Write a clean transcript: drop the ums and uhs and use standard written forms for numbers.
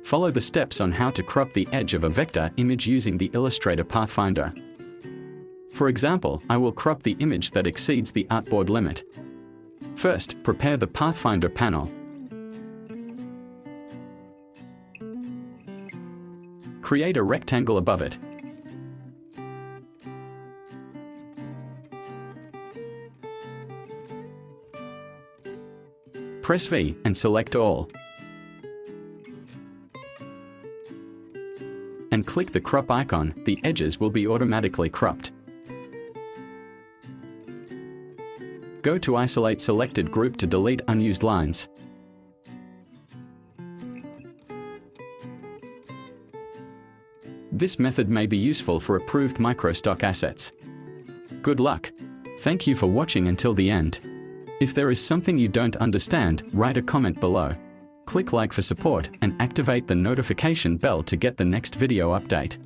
Follow the steps on how to crop the edge of a vector image using the Illustrator Pathfinder. For example, I will crop the image that exceeds the artboard limit. First, prepare the Pathfinder panel. Create a rectangle above it. Press V and select all. And click the crop icon. The edges will be automatically cropped. Go to Isolate Selected Group to delete unused lines. This method may be useful for approved microstock assets. Good luck! Thank you for watching until the end. If there is something you don't understand, write a comment below. Click like for support and activate the notification bell to get the next video update.